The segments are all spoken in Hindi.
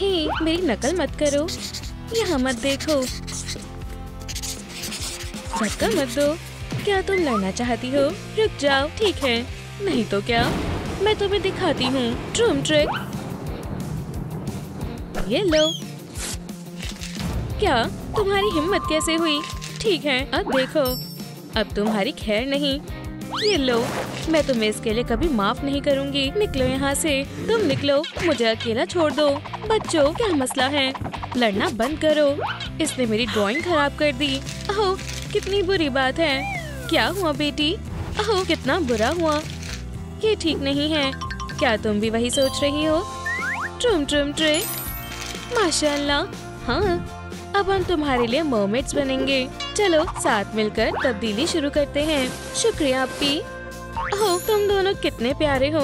हे, मेरी नकल मत करो, यहाँ मत देखो, धक्का मत दो। क्या तुम लड़ना चाहती हो? रुक जाओ, ठीक है। नहीं तो क्या, मैं तुम्हें दिखाती हूँ ट्रूम ट्रिक। ये लो। क्या तुम्हारी हिम्मत कैसे हुई? ठीक है, अब देखो, अब तुम्हारी खैर नहीं। ये लो, मैं तुम्हें इसके लिए कभी माफ नहीं करूँगी। निकलो यहाँ से, तुम निकलो, मुझे अकेला छोड़ दो। बच्चों, क्या मसला है? लड़ना बंद करो। इसने मेरी ड्राइंग खराब कर दी। ओह, कितनी बुरी बात है। क्या हुआ बेटी? ओह, कितना बुरा हुआ। ये ठीक नहीं है। क्या तुम भी वही सोच रही हो? ट्रूम ट्रूम ट्रिक। माशाल्लाह, हाँ, अब हम तुम्हारे लिए मरमेड्स बनेंगे। चलो साथ मिलकर तब्दीली शुरू करते हैं। शुक्रिया अप्पी। ओह, तुम दोनों कितने प्यारे हो।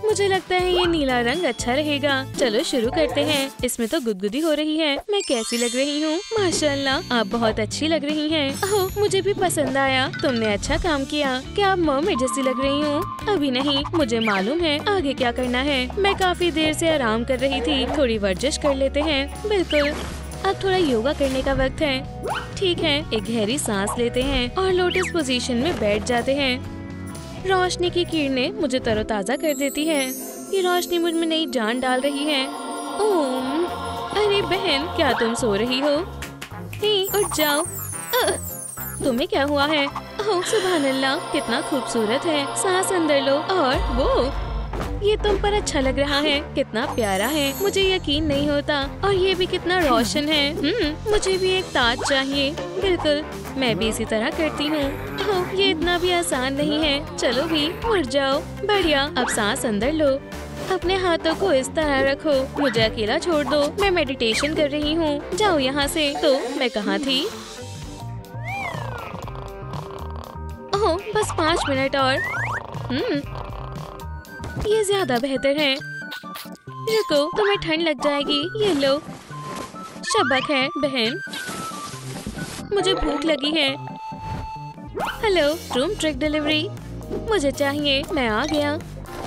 मुझे लगता है ये नीला रंग अच्छा रहेगा। चलो शुरू करते हैं। इसमें तो गुदगुदी हो रही है। मैं कैसी लग रही हूँ? माशाल्लाह, आप बहुत अच्छी लग रही हैं। ओह, मुझे भी पसंद आया। तुमने अच्छा काम किया। क्या आप मरमेड जैसी लग रही हूँ? अभी नहीं, मुझे मालूम है आगे क्या करना है। मैं काफी देर से आराम कर रही थी। थोड़ी वर्जिश कर लेते हैं। बिल्कुल, अब थोड़ा योगा करने का वक्त है। ठीक है, एक गहरी सांस लेते हैं और लोटस पोजीशन में बैठ जाते हैं। रोशनी की किरणें मुझे तरोताजा कर देती है। ये रोशनी मुझ में नई जान डाल रही है। ओम, अरे बहन, क्या तुम सो रही हो? हे, उठ जाओ। तुम्हें क्या हुआ है? ओह, सुभान अल्लाह, कितना खूबसूरत है। सांस अंदर लो। और वो, ये तुम पर अच्छा लग रहा है। कितना प्यारा है, मुझे यकीन नहीं होता। और ये भी कितना रोशन है। मुझे भी एक ताज चाहिए। बिल्कुल, मैं भी इसी तरह करती हूँ। ओह, ये इतना भी आसान नहीं है। चलो भी, उठ जाओ। बढ़िया, अब सांस अंदर लो। अपने हाथों को इस तरह रखो। मुझे अकेला छोड़ दो, मैं मेडिटेशन कर रही हूँ। जाओ यहाँ से। तो मैं कहाँ थी? ओह, बस 5 मिनट और। ये ज्यादा बेहतर है। रुको, तुम्हें ठंड लग जाएगी। ये लो। शबक है बहन, मुझे भूख लगी है। Hello, ट्रूम trick delivery. मुझे चाहिए, मैं आ गया।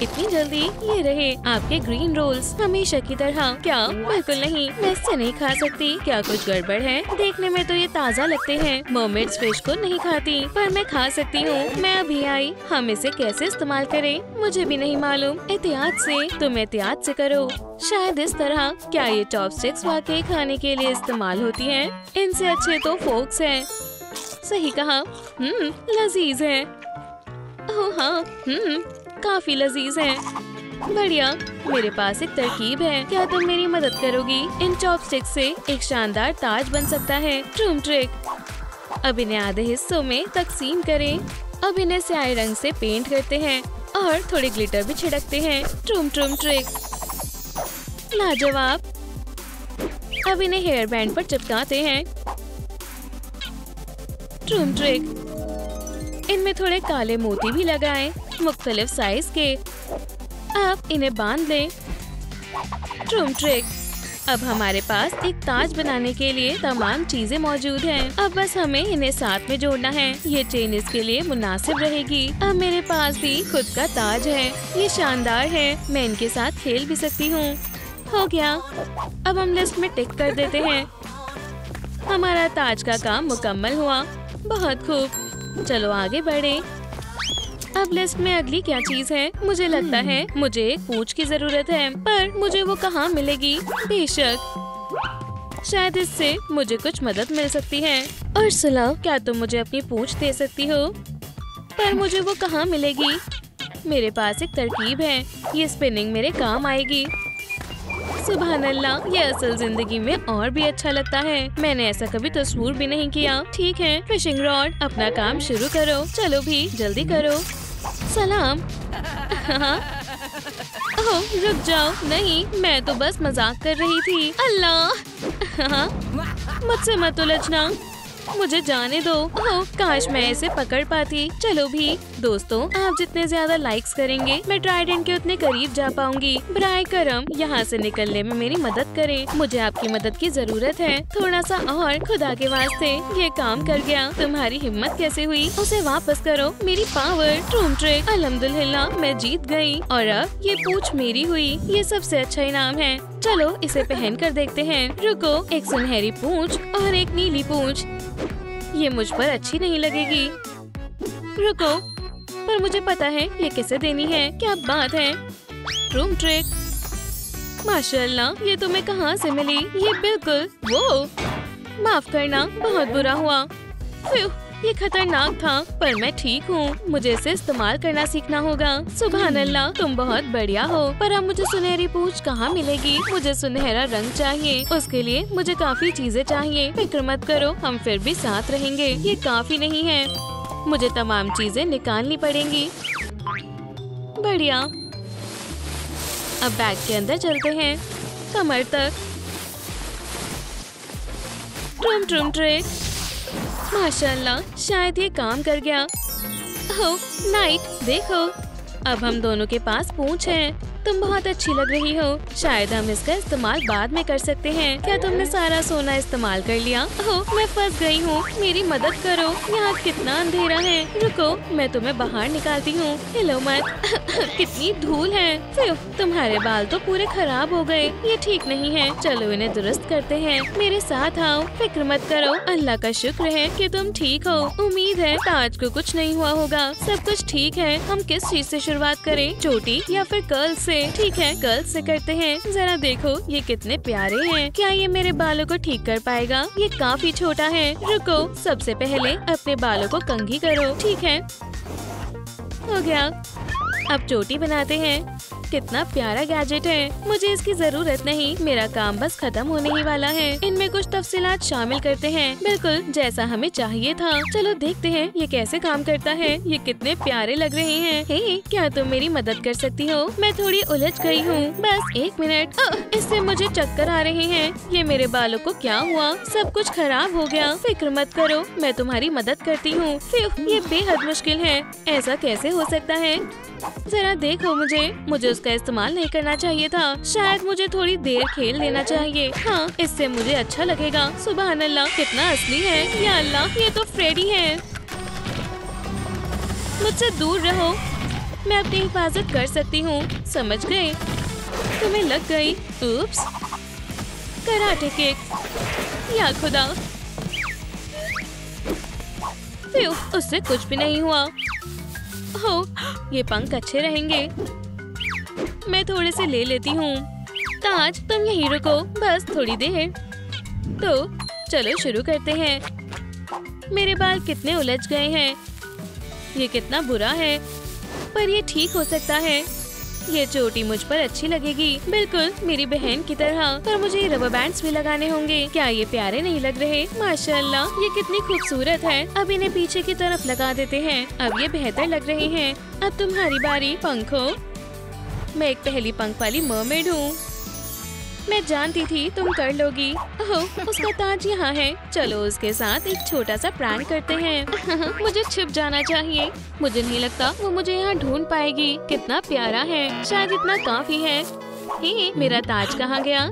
इतनी जल्दी? ये रहे आपके ग्रीन रोल्स, हमेशा की तरह। क्या? बिल्कुल नहीं, मैं इससे नहीं खा सकती। क्या कुछ गड़बड़ है? देखने में तो ये ताज़ा लगते हैं। मरमेड्स फिश को नहीं खाती, पर मैं खा सकती हूँ। मैं अभी आई। हम इसे कैसे इस्तेमाल करें? मुझे भी नहीं मालूम। एहतियात से। तुम एहतियात से करो। शायद इस तरह। क्या ये चॉपस्टिक्स वाकई खाने के लिए इस्तेमाल होती हैं? इनसे अच्छे तो फोक्स हैं। सही कहा। लजीज है। ओह हाँ, काफी लजीज है। बढ़िया, मेरे पास एक तरकीब है। क्या तुम मेरी मदद करोगी? इन चॉपस्टिक्स से एक शानदार ताज बन सकता है। ट्रूम ट्रिक। अब इन्हें आधे हिस्सों में तकसीम करें। अब इन्हें स्याही रंग से पेंट करते हैं और थोड़े ग्लिटर भी छिड़कते हैं। ट्रूम ट्रूम ट्रिक। लाजवाब। अब इन्हें हेयर बैंड पर चिपकाते हैं। ट्रूम ट्रिक। इनमें थोड़े काले मोती भी लगाएं, मुख्तलिफ साइज के। अब इन्हें बांध लें। ट्रूम ट्रिक। अब हमारे पास एक ताज बनाने के लिए तमाम चीजें मौजूद हैं। अब बस हमें इन्हें साथ में जोड़ना है। ये चेन इसके लिए मुनासिब रहेगी। अब मेरे पास भी खुद का ताज है। ये शानदार है। मैं इनके साथ खेल भी सकती हूँ। हो गया। अब हम लिस्ट में टिक कर देते हैं। हमारा ताज का काम मुकम्मल हुआ। बहुत खूब, चलो आगे बढ़े। अब लिस्ट में अगली क्या चीज है? मुझे लगता है मुझे एक पूंछ की जरूरत है, पर मुझे वो कहाँ मिलेगी? बेशक, शायद इससे मुझे कुछ मदद मिल सकती है। उर्सुला, क्या तुम मुझे अपनी पूंछ दे सकती हो? पर मुझे वो कहाँ मिलेगी? मेरे पास एक तरकीब है। ये स्पिनिंग मेरे काम आएगी। सुभान अल्लाह, ये असल जिंदगी में और भी अच्छा लगता है। मैंने ऐसा कभी तस्वीर भी नहीं किया। ठीक है, फिशिंग रॉड, अपना काम शुरू करो। चलो भी, जल्दी करो। सलाम। ओह, रुक जाओ। नहीं, मैं तो बस मजाक कर रही थी। अल्लाह, मुझसे मत उलझना। मुझे जाने दो। ओह, काश मैं इसे पकड़ पाती। चलो भी। दोस्तों, आप जितने ज्यादा लाइक्स करेंगे, मैं ट्राइडेंट के उतने करीब जा पाऊंगी। बराए करम, यहाँ से निकलने में मेरी मदद करें। मुझे आपकी मदद की जरूरत है। थोड़ा सा और, खुदा के वास्ते। ये काम कर गया। तुम्हारी हिम्मत कैसे हुई? उसे वापस करो। मेरी पावर। ट्रूम ट्रिक। अल्हम्दुलिल्लाह, मैं जीत गई और अब ये पूंछ मेरी हुई। ये सबसे अच्छा इनाम है। चलो इसे पहन कर देखते हैं। रुको, एक सुनहरी पूंछ और एक नीली पूंछ। ये मुझ पर अच्छी नहीं लगेगी। रुको, पर मुझे पता है ये किसे देनी है। क्या बात है, रूम ट्रिक। माशाल्लाह, ये तुम्हें कहाँ से मिली? ये बिल्कुल वो। माफ करना, बहुत बुरा हुआ। ये खतरनाक था, पर मैं ठीक हूँ। मुझे इसे इस्तेमाल करना सीखना होगा। सुभान अल्लाह, तुम बहुत बढ़िया हो। पर अब मुझे सुनहरी पूंछ कहाँ मिलेगी? मुझे सुनहरा रंग चाहिए। उसके लिए मुझे काफी चीजें चाहिए। फिक्र मत करो, हम फिर भी साथ रहेंगे। ये काफी नहीं है, मुझे तमाम चीजें निकालनी पड़ेंगी। बढ़िया, अब बैग के अंदर चलते हैं, कमर तक। ट्रुम ट्रुम ट्रिक। माशाल्लाह, शायद ये काम कर गया। ओह नाइट, देखो अब हम दोनों के पास पूंछ है। तुम बहुत अच्छी लग रही हो। शायद हम इसका इस्तेमाल बाद में कर सकते हैं। क्या तुमने सारा सोना इस्तेमाल कर लिया? ओह, मैं फंस गई हूँ, मेरी मदद करो। यहाँ कितना अंधेरा है। रुको, मैं तुम्हें बाहर निकालती हूँ। हिलो मत। कितनी धूल है। फिर तुम्हारे बाल तो पूरे खराब हो गए। ये ठीक नहीं है। चलो इन्हें दुरुस्त करते हैं। मेरे साथ आओ, फिक्र मत करो। अल्लाह का शुक्र है कि तुम ठीक हो। उम्मीद है ताज को कुछ नहीं हुआ होगा। सब कुछ ठीक है। हम किस चीज से शुरुआत करें, चोटी या फिर कर्ल से? ठीक है, कर्ल से करते हैं। जरा देखो ये कितने प्यारे हैं। क्या ये मेरे बालों को ठीक कर पाएगा? ये काफी छोटा है। रुको, सबसे पहले अपने बालों को कंघी करो। ठीक है, हो गया। अब चोटी बनाते हैं। कितना प्यारा गैजेट है। मुझे इसकी जरूरत नहीं, मेरा काम बस खत्म होने ही वाला है। इनमें कुछ तफसीलात शामिल करते हैं, बिल्कुल जैसा हमें चाहिए था। चलो देखते हैं ये कैसे काम करता है। ये कितने प्यारे लग रहे हैं। हे, क्या तुम मेरी मदद कर सकती हो? मैं थोड़ी उलझ गई हूँ। बस एक मिनट। इससे मुझे चक्कर आ रहे हैं। ये मेरे बालों को क्या हुआ? सब कुछ खराब हो गया। फिक्र मत करो, मैं तुम्हारी मदद करती हूँ। ये बेहद मुश्किल है। ऐसा कैसे हो सकता है? जरा देखो, मुझे उसका इस्तेमाल नहीं करना चाहिए था। शायद मुझे थोड़ी देर खेल लेना चाहिए। हाँ, इससे मुझे अच्छा लगेगा। सुभान अल्लाह, कितना असली है। या अल्लाह, ये तो फ्रेडी है। मुझसे दूर रहो, मैं अपनी हिफाजत कर सकती हूँ। समझ गए? तुम्हें लग गई। उप्स, कराटे किक। या खुदा, उससे कुछ भी नहीं हुआ। हो, ये पंख अच्छे रहेंगे। मैं थोड़े से ले लेती हूँ। ताज, तुम यहीं रुको, बस थोड़ी देर। तो चलो शुरू करते हैं। मेरे बाल कितने उलझ गए हैं। ये कितना बुरा है, पर ये ठीक हो सकता है। ये चोटी मुझ पर अच्छी लगेगी, बिल्कुल मेरी बहन की तरह। पर मुझे ये रबर बैंड्स भी लगाने होंगे। क्या ये प्यारे नहीं लग रहे? माशाल्लाह, ये कितनी खूबसूरत है। अब इन्हें पीछे की तरफ लगा देते हैं। अब ये बेहतर लग रहे हैं। अब तुम्हारी बारी, पंखो। मैं एक पहली पंख वाली मरमेड हूँ। मैं जानती थी तुम कर लोगी। ओह, उसका ताज यहाँ है। चलो उसके साथ एक छोटा सा प्रैंक करते हैं। मुझे छिप जाना चाहिए। मुझे नहीं लगता वो मुझे यहाँ ढूंढ पाएगी। कितना प्यारा है, शायद इतना काफी है। हे, मेरा ताज कहाँ गया?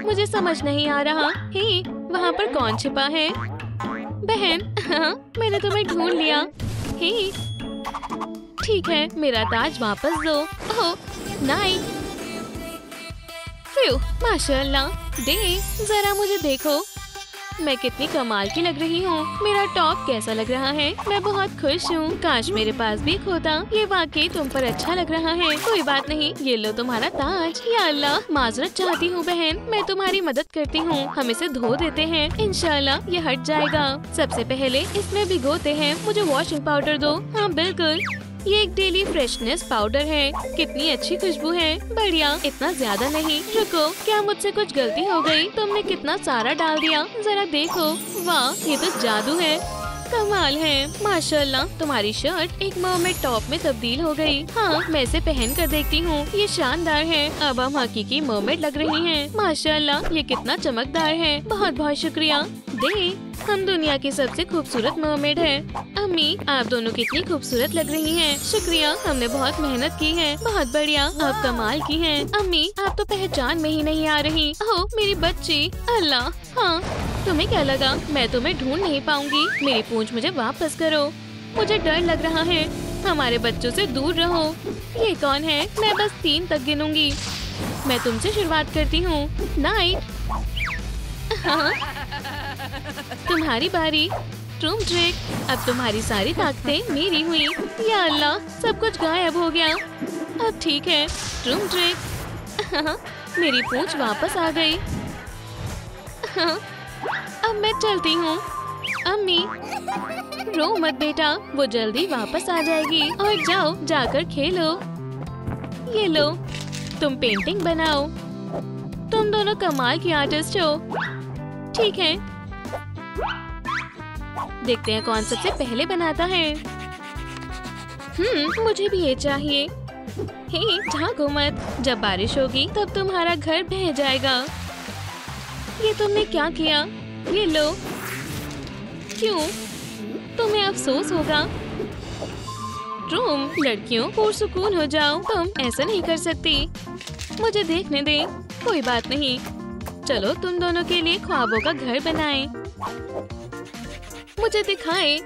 मुझे समझ नहीं आ रहा। हे, वहाँ पर कौन छिपा है? बहन, हाँ, मैंने तुम्हें ढूंढ लिया। हे, ठीक है, मेरा ताज वापस दो। ओह, नाइट। माशाल्लाह, दे, जरा मुझे देखो, मैं कितनी कमाल की लग रही हूँ। मेरा टॉप कैसा लग रहा है? मैं बहुत खुश हूँ। काश मेरे पास भी एक होता। ये वाकई तुम पर अच्छा लग रहा है। कोई बात नहीं, ये लो तुम्हारा ताज। या अल्लाह, माजरत चाहती हूँ बहन, मैं तुम्हारी मदद करती हूँ। हम इसे धो देते हैं, इंशाल्लाह ये हट जाएगा। सबसे पहले इसमें भिगोते हैं। मुझे वॉशिंग पाउडर दो। हाँ बिल्कुल, ये एक डेली फ्रेशनेस पाउडर है। कितनी अच्छी खुशबू है। बढ़िया, इतना ज्यादा नहीं। रुको, क्या मुझसे कुछ गलती हो गई? तुमने कितना सारा डाल दिया। जरा देखो, वाह, ये तो जादू है। कमाल है। माशाल्लाह, तुम्हारी शर्ट एक मरमेड टॉप में तब्दील हो गई। हाँ, मैं इसे पहन कर देखती हूँ। ये शानदार है। अब हम हकीकी मरमेड लग रही हैं। माशाल्लाह, ये कितना चमकदार है। बहुत बहुत शुक्रिया। दे, हम दुनिया की सबसे खूबसूरत मरमेड है। अम्मी, आप दोनों कितनी खूबसूरत लग रही हैं। शुक्रिया, हमने बहुत मेहनत की है। बहुत बढ़िया, आप कमाल की हैं। अम्मी, आप तो पहचान में ही नहीं आ रही। ओह, मेरी बच्ची। अल्लाह, हाँ, तुम्हें क्या लगा मैं तुम्हें ढूंढ नहीं पाऊंगी? मेरी पूंछ मुझे वापस करो। मुझे डर लग रहा है। हमारे बच्चों से दूर रहो। ये कौन है? मैं बस 3 तक गिनूंगी। मैं तुमसे शुरुआत करती हूँ। नाइट। हाँ। तुम्हारी बारी। ट्रूम ट्रिक, अब तुम्हारी सारी ताकतें मेरी हुई। या अल्लाह, सब कुछ गायब हो गया। अब ठीक है। ट्रूम ट्रिक, मेरी पूंछ वापस आ गई। अब मैं चलती हूँ। अम्मी, रो मत बेटा, वो जल्दी वापस आ जाएगी। और जाओ, जाकर खेलो। ये लो, तुम पेंटिंग बनाओ। तुम दोनों कमाल की आर्टिस्ट हो। ठीक है, देखते हैं कौन सबसे पहले बनाता है। मुझे भी ये चाहिए। हे, झांको मत, जब बारिश होगी तब तुम्हारा घर बह जाएगा। ये तुमने क्या किया? ये लो। क्यों? तुम्हें अफसोस होगा। ट्रूम, लड़कियों, पुरसुकून हो जाओ। तुम ऐसा नहीं कर सकती। मुझे देखने दे। कोई बात नहीं, चलो तुम दोनों के लिए ख्वाबों का घर बनाएं। मुझे दिखाएं,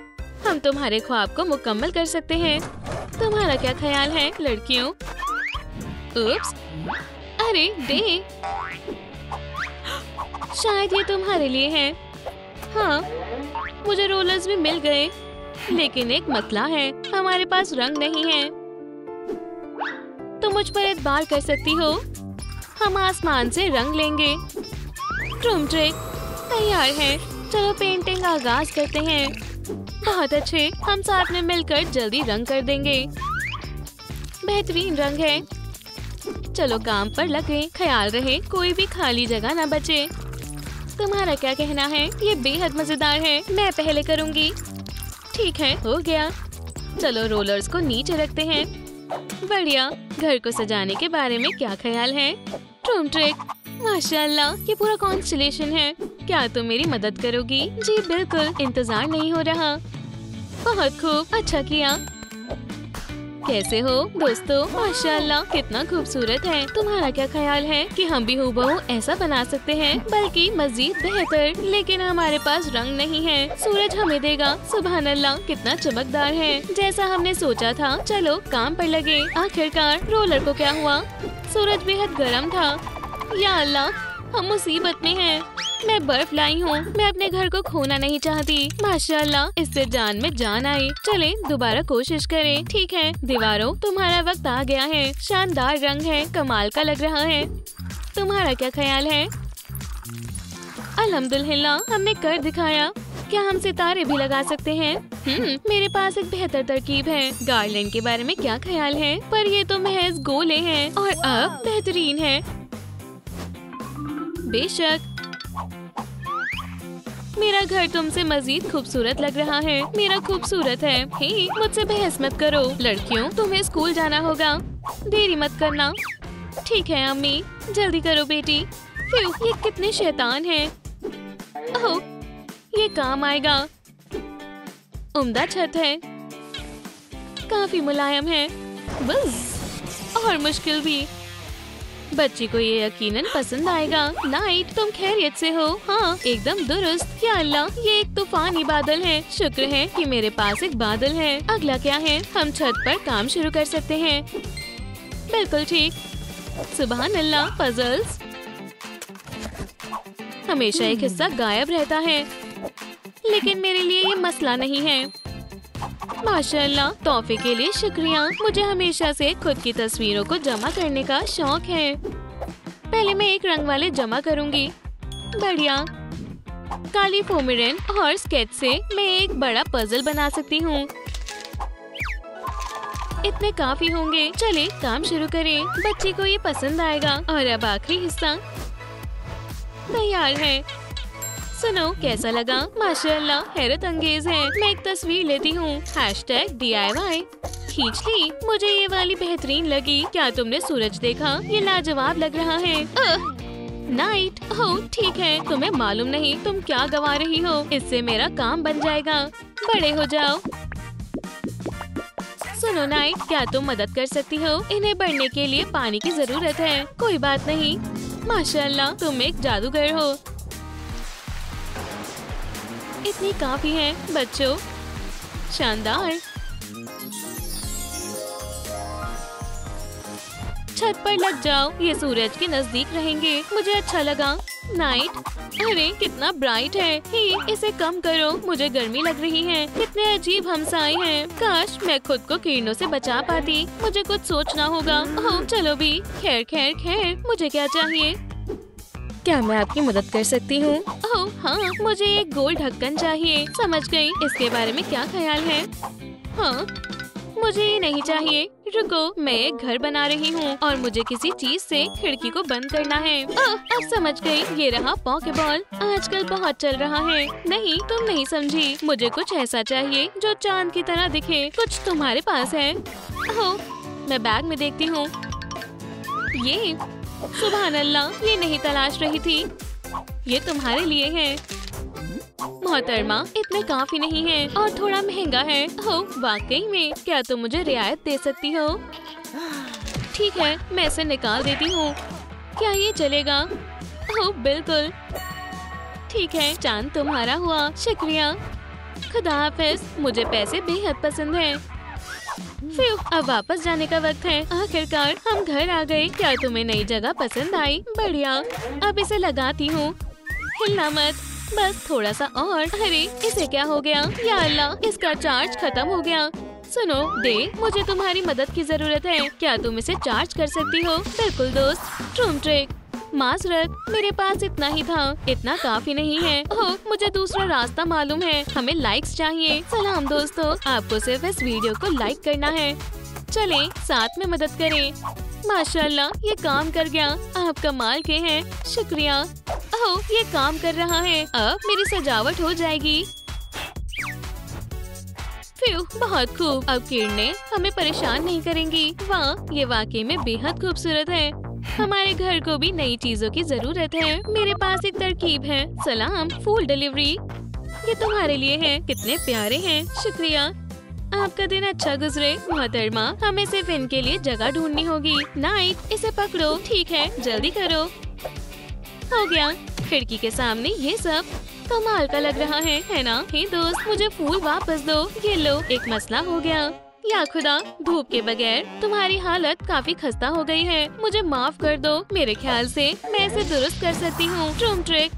हम तुम्हारे ख्वाब को मुकम्मल कर सकते हैं। तुम्हारा क्या ख्याल है लड़कियों? उप्स, अरे दे, शायद ये तुम्हारे लिए है। हाँ, मुझे रोलर्स भी मिल गए, लेकिन एक मसला है, हमारे पास रंग नहीं है। तुम मुझ पर एतबार कर सकती हो, हम आसमान से रंग लेंगे। ट्रूम ट्रिक तैयार है, चलो पेंटिंग आगाज करते हैं। बहुत अच्छे, हम साथ में मिलकर जल्दी रंग कर देंगे। बेहतरीन रंग है, चलो काम पर लगे। ख्याल रहे कोई भी खाली जगह ना बचे। तुम्हारा क्या कहना है? ये बेहद मजेदार है, मैं पहले करूंगी। ठीक है, हो गया। चलो रोलर्स को नीचे रखते हैं। बढ़िया, घर को सजाने के बारे में क्या ख्याल है? ट्रूम ट्रिक, माशाल्लाह, ये पूरा कॉन्स्टेलेशन है। क्या तुम मेरी मदद करोगी? जी बिल्कुल, इंतजार नहीं हो रहा। बहुत खूब, अच्छा किया। कैसे हो दोस्तों? माशाल्लाह, कितना खूबसूरत है। तुम्हारा क्या ख्याल है कि हम भी हूबहू ऐसा बना सकते हैं, बल्कि मजीद बेहतर? लेकिन हमारे पास रंग नहीं है। सूरज हमें देगा। सुभान अल्लाह, कितना चमकदार है, जैसा हमने सोचा था। चलो काम पर लगे। आखिरकार रोलर को क्या हुआ? सूरज बेहद गर्म था। या अल्लाह, हम मुसीबत में हैं। मैं बर्फ लाई हूँ, मैं अपने घर को खोना नहीं चाहती। माशाल्लाह, इससे जान में जान आई। चले दोबारा कोशिश करें। ठीक है दीवारों, तुम्हारा वक्त आ गया है। शानदार रंग है, कमाल का लग रहा है। तुम्हारा क्या ख्याल है? अल्हम्दुलिल्लाह, हमने कर दिखाया। क्या हम सितारे भी लगा सकते हैं? मेरे पास एक बेहतर तरकीब है। गार्लैंड के बारे में क्या ख्याल है? पर ये तो महज गोले हैं। और अब बेहतरीन है। बेशक, मेरा घर तुमसे मजीद खूबसूरत लग रहा है। मेरा खूबसूरत है। हे, मुझसे बहस मत करो। लड़कियों, तुम्हें स्कूल जाना होगा, देरी मत करना। ठीक है अम्मी, जल्दी करो बेटी। फिर ये कितने शैतान हैं। ओह, ये काम आएगा। उम्दा छत है, काफी मुलायम है, बस और मुश्किल भी। बच्ची को ये यकीनन पसंद आएगा। नाइट, तुम खैरियत से हो? हाँ, एकदम दुरुस्त। या अल्लाह, ये एक तूफानी बादल है। शुक्र है कि मेरे पास एक बादल है। अगला क्या है? हम छत पर काम शुरू कर सकते हैं। बिल्कुल ठीक। सुभान अल्लाह, पजल्स। हमेशा एक हिस्सा गायब रहता है, लेकिन मेरे लिए ये मसला नहीं है। माशाल्लाह, तोहफे के लिए शुक्रिया। मुझे हमेशा से खुद की तस्वीरों को जमा करने का शौक है। पहले मैं एक रंग वाले जमा करूंगी। बढ़िया। काली फोमिरन और स्केच से मैं एक बड़ा पजल बना सकती हूँ। इतने काफी होंगे। चले काम शुरू करें। बच्ची को ये पसंद आएगा। और अब आखिरी हिस्सा तैयार है। सुनो, कैसा लगा? माशाल्लाह, हैरत अंगेज है। मैं एक तस्वीर लेती हूँ। #DIY खींच ली। मुझे ये वाली बेहतरीन लगी। क्या तुमने सूरज देखा? ये लाजवाब लग रहा है। नाइट, ओह ठीक है, तुम्हें मालूम नहीं तुम क्या गवा रही हो। इससे मेरा काम बन जाएगा। बड़े हो जाओ। सुनो नाइट, क्या तुम मदद कर सकती हो? इन्हें बढ़ने के लिए पानी की जरूरत है। कोई बात नहीं। माशाल्लाह, तुम एक जादूगर हो। इतनी काफी है बच्चों। शानदार। छत पर लग जाओ, ये सूरज के नजदीक रहेंगे। मुझे अच्छा लगा। नाइट, अरे कितना ब्राइट है। ही, इसे कम करो, मुझे गर्मी लग रही है। कितने अजीब हमसाए हैं। काश मैं खुद को किरणों से बचा पाती। मुझे कुछ सोचना होगा। ओह चलो भी। खैर खैर खैर, मुझे क्या चाहिए? क्या मैं आपकी मदद कर सकती हूँ? ओह हाँ, मुझे एक गोल ढक्कन चाहिए। समझ गई। इसके बारे में क्या ख्याल है? हाँ, मुझे ये नहीं चाहिए। रुको, मैं एक घर बना रही हूँ और मुझे किसी चीज से खिड़की को बंद करना है। अब समझ गई। ये रहा पॉकेबॉल। आजकल बहुत चल रहा है। नहीं, तुम नहीं समझी। मुझे कुछ ऐसा चाहिए जो चांद की तरह दिखे। कुछ तुम्हारे पास है? ओह, मैं बैग में देखती हूँ। ये, सुभान अल्लाह, ये नहीं तलाश रही थी। ये तुम्हारे लिए है। मोहतरमा, इतने काफी नहीं है और थोड़ा महंगा है। ओह वाकई में, क्या तुम मुझे रियायत दे सकती हो? ठीक है, मैं इसे निकाल देती हूँ। क्या ये चलेगा? ओह बिल्कुल। ठीक है, चांद तुम्हारा हुआ। शुक्रिया। खुदा हाफिज। मुझे पैसे बेहद पसंद हैं। अब वापस जाने का वक्त है। आखिरकार हम घर आ गए। क्या तुम्हें नई जगह पसंद आई? बढ़िया। अब इसे लगाती हूँ। हिलना मत, बस थोड़ा सा और। अरे इसे क्या हो गया? या अल्लाह, इसका चार्ज खत्म हो गया। सुनो दे, मुझे तुम्हारी मदद की जरूरत है। क्या तुम इसे चार्ज कर सकती हो? बिल्कुल दोस्त। ट्रूम ट्रिक। माजरत, मेरे पास इतना ही था। इतना काफी नहीं है। ओह, मुझे दूसरा रास्ता मालूम है। हमें लाइक्स चाहिए। सलाम दोस्तों, आपको सिर्फ इस वीडियो को लाइक करना है। चलें, साथ में मदद करें। माशाल्लाह, ये काम कर गया। आप कमाल के हैं। शुक्रिया। ओह, ये काम कर रहा है। अब मेरी सजावट हो जाएगी। बहुत खूब। अब किरणें हमें परेशान नहीं करेंगी। वाह, ये वाकई में बेहद खूबसूरत है। हमारे घर को भी नई चीजों की जरूरत है। मेरे पास एक तरकीब है। सलाम, फूल डिलीवरी। ये तुम्हारे लिए है। कितने प्यारे हैं। शुक्रिया। आपका दिन अच्छा गुजरे। मोहतरमा, हमें सिर्फ इनके लिए जगह ढूंढनी होगी। नाइट, इसे पकड़ो। ठीक है, जल्दी करो। हो गया। खिड़की के सामने ये सब कमाल का लग रहा है ना? हे दोस्त, मुझे फूल वापस दो। ये लो, एक मसला हो गया। या खुदा, धूप के बगैर तुम्हारी हालत काफी खस्ता हो गई है। मुझे माफ कर दो। मेरे ख्याल से मैं इसे दुरुस्त कर सकती हूँ। ट्रूम ट्रिक।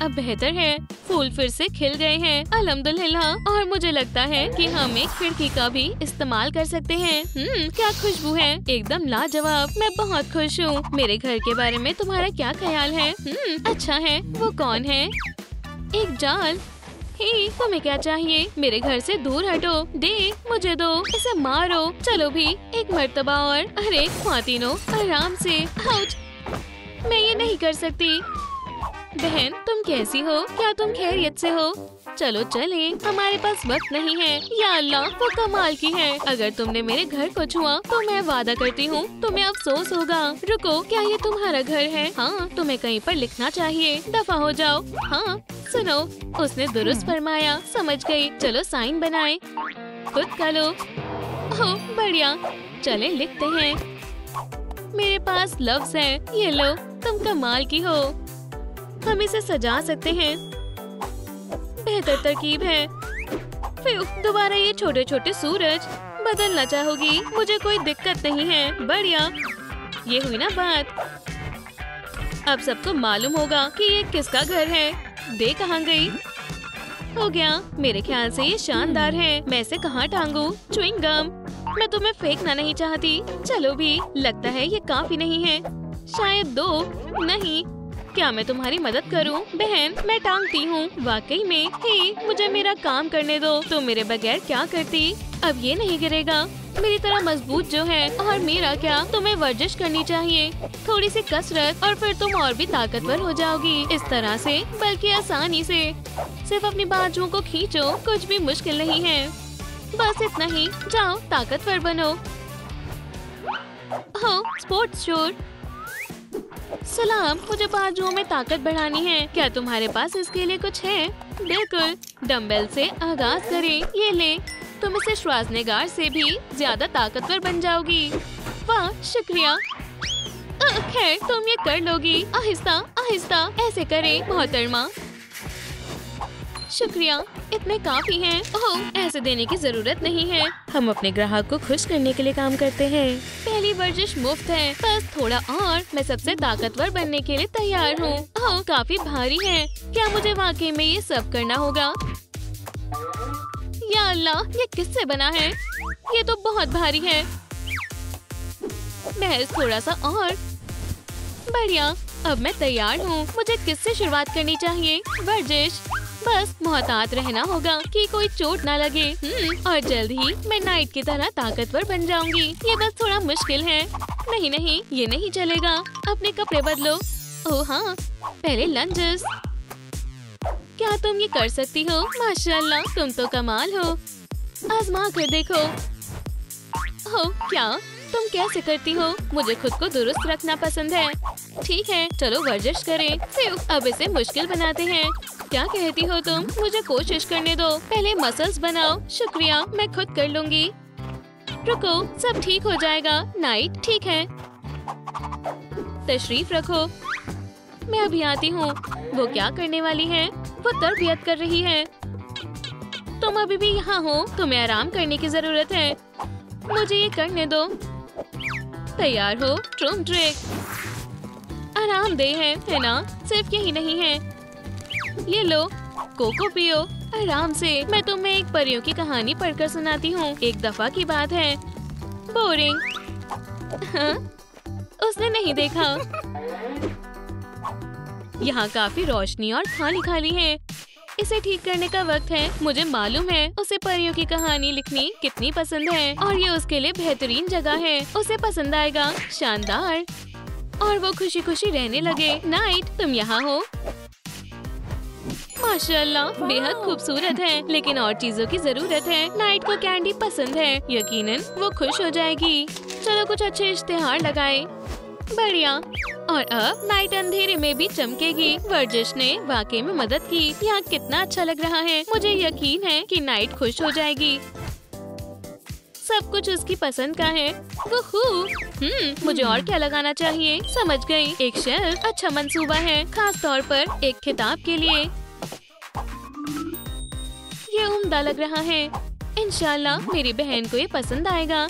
अब बेहतर है। फूल फिर से खिल गए हैं। अल्हम्दुलिल्लाह। और मुझे लगता है कि हम एक खिड़की का भी इस्तेमाल कर सकते हैं। क्या खुशबू है। एकदम लाजवाब। मैं बहुत खुश हूँ। मेरे घर के बारे में तुम्हारा क्या ख्याल है? अच्छा है। वो कौन है? एक जाल। हे, तुम्हें क्या चाहिए? मेरे घर से दूर हटो। दे, मुझे दो। इसे मारो। चलो भी, एक मर्तबा और। अरे ख्वातीनो, आराम से। आउच, मैं ये नहीं कर सकती। बहन, तुम कैसी हो? क्या तुम खैरियत से हो? चलो चले, हमारे पास वक्त नहीं है। या अल्लाह, वो कमाल की है। अगर तुमने मेरे घर को छुआ तो मैं वादा करती हूँ तुम्हें अफसोस होगा। रुको, क्या ये तुम्हारा घर है? हाँ, तुम्हें कहीं पर लिखना चाहिए। दफा हो जाओ। हाँ, सुनो, उसने दुरुस्त फरमाया। समझ गई। चलो साइन बनाए। खुद का लो। ओह बढ़िया। चले लिखते हैं। मेरे पास लफ्ज है। ये लो, तुम कमाल की हो। हम इसे सजा सकते हैं। बेहतर तरकीब है। फिर दोबारा ये छोटे छोटे सूरज बदलना चाहोगी? मुझे कोई दिक्कत नहीं है। बढ़िया। ये हुई ना बात। अब सबको मालूम होगा कि ये किसका घर है। दे कहाँ गई? हो गया। मेरे ख्याल से ये शानदार है। मैं इसे कहाँ टांगू? Chewing gum. मैं तुम्हें फेंकना नहीं चाहती। चलो भी, लगता है ये काफी नहीं है। शायद दो। नहीं, क्या मैं तुम्हारी मदद करूं? बहन, मैं टांगती हूँ। वाकई में। हे, मुझे मेरा काम करने दो। तुम मेरे बगैर क्या करती? अब ये नहीं गिरेगा। मेरी तरह मजबूत जो है। और मेरा क्या? तुम्हें वर्जिश करनी चाहिए। थोड़ी सी कसरत और फिर तुम और भी ताकतवर हो जाओगी। इस तरह से, बल्कि आसानी से। सिर्फ अपनी बाजुओं को खींचो। कुछ भी मुश्किल नहीं है। बस इतना ही। जाओ, ताकतवर बनो। हो, स्पोर्ट्स शूट। सलाम, मुझे बाजुओं में ताकत बढ़ानी है। क्या तुम्हारे पास इसके लिए कुछ है? बिल्कुल। डम्बल से आगाज करें। ये ले, तुम इसे श्वासनिगार से भी ज्यादा ताकतवर बन जाओगी। वाह, शुक्रिया। खैर, तुम ये कर लोगी। आहिस्ता आहिस्ता ऐसे करें। मोहतरमा, शुक्रिया, इतने काफी हैं। ओह, ऐसे देने की जरूरत नहीं है। हम अपने ग्राहक को खुश करने के लिए काम करते हैं। पहली वर्जिश मुफ्त है, बस थोड़ा और। मैं सबसे ताकतवर बनने के लिए तैयार हूँ। ओह, काफी भारी है। क्या मुझे वाकई में ये सब करना होगा? या अल्लाह, ये किससे बना है? ये तो बहुत भारी है। महज थोड़ा सा और। बढ़िया, अब मैं तैयार हूँ। मुझे किससे शुरुआत करनी चाहिए? वर्जिश। बस मोहतात रहना होगा कि कोई चोट ना लगे। और जल्द ही मैं नाइट की तरह ताकतवर बन जाऊंगी। ये बस थोड़ा मुश्किल है। नहीं नहीं, ये नहीं चलेगा। अपने कपड़े बदलो। ओह हाँ, पहले लंजेस। क्या तुम ये कर सकती हो? माशाल्लाह, तुम तो कमाल हो। आजमा कर देखो। ओह क्या? तुम कैसे करती हो? मुझे खुद को दुरुस्त रखना पसंद है। ठीक है, चलो वर्जिश करें। फिर अब इसे मुश्किल बनाते हैं। क्या कहती हो तुम? मुझे कोशिश करने दो। पहले मसल्स बनाओ। शुक्रिया, मैं खुद कर लूंगी। रुको, सब ठीक हो जाएगा। नाइट, ठीक है। तशरीफ रखो, मैं अभी आती हूँ। वो क्या करने वाली है? वो तरबियत कर रही है। तुम अभी भी यहाँ हो? तुम्हें आराम करने की जरूरत है। मुझे ये करने दो। तैयार हो? ट्रूम ट्रिक आरामदेह है ना? सिर्फ यही नहीं है। ये लो, कोको पियो आराम से। मैं तुम्हें एक परियों की कहानी पढ़कर सुनाती हूँ। एक दफा की बात है। बोरिंग। हाँ? उसने नहीं देखा। यहाँ काफी रोशनी और खाली खाली है। इसे ठीक करने का वक्त है। मुझे मालूम है उसे परियों की कहानी लिखनी कितनी पसंद है और ये उसके लिए बेहतरीन जगह है। उसे पसंद आएगा। शानदार। और वो खुशी खुशी रहने लगे। नाइट, तुम यहाँ हो? माशाल्लाह, बेहद खूबसूरत है, लेकिन और चीजों की जरूरत है। नाइट को कैंडी पसंद है। यकीनन वो खुश हो जाएगी। चलो कुछ अच्छे इश्तिहार लगाए। बढ़िया। और अब नाइट अंधेरे में भी चमकेगी। वर्जिश ने वाकई में मदद की। यहाँ कितना अच्छा लग रहा है। मुझे यकीन है कि नाइट खुश हो जाएगी। सब कुछ उसकी पसंद का है। मुझे और क्या लगाना चाहिए? समझ गई। एक शेल्फ अच्छा मंसूबा है, खास तौर पर एक किताब के लिए। ये उम्दा लग रहा है। इंशाल्लाह मेरी बहन को ये पसंद आएगा।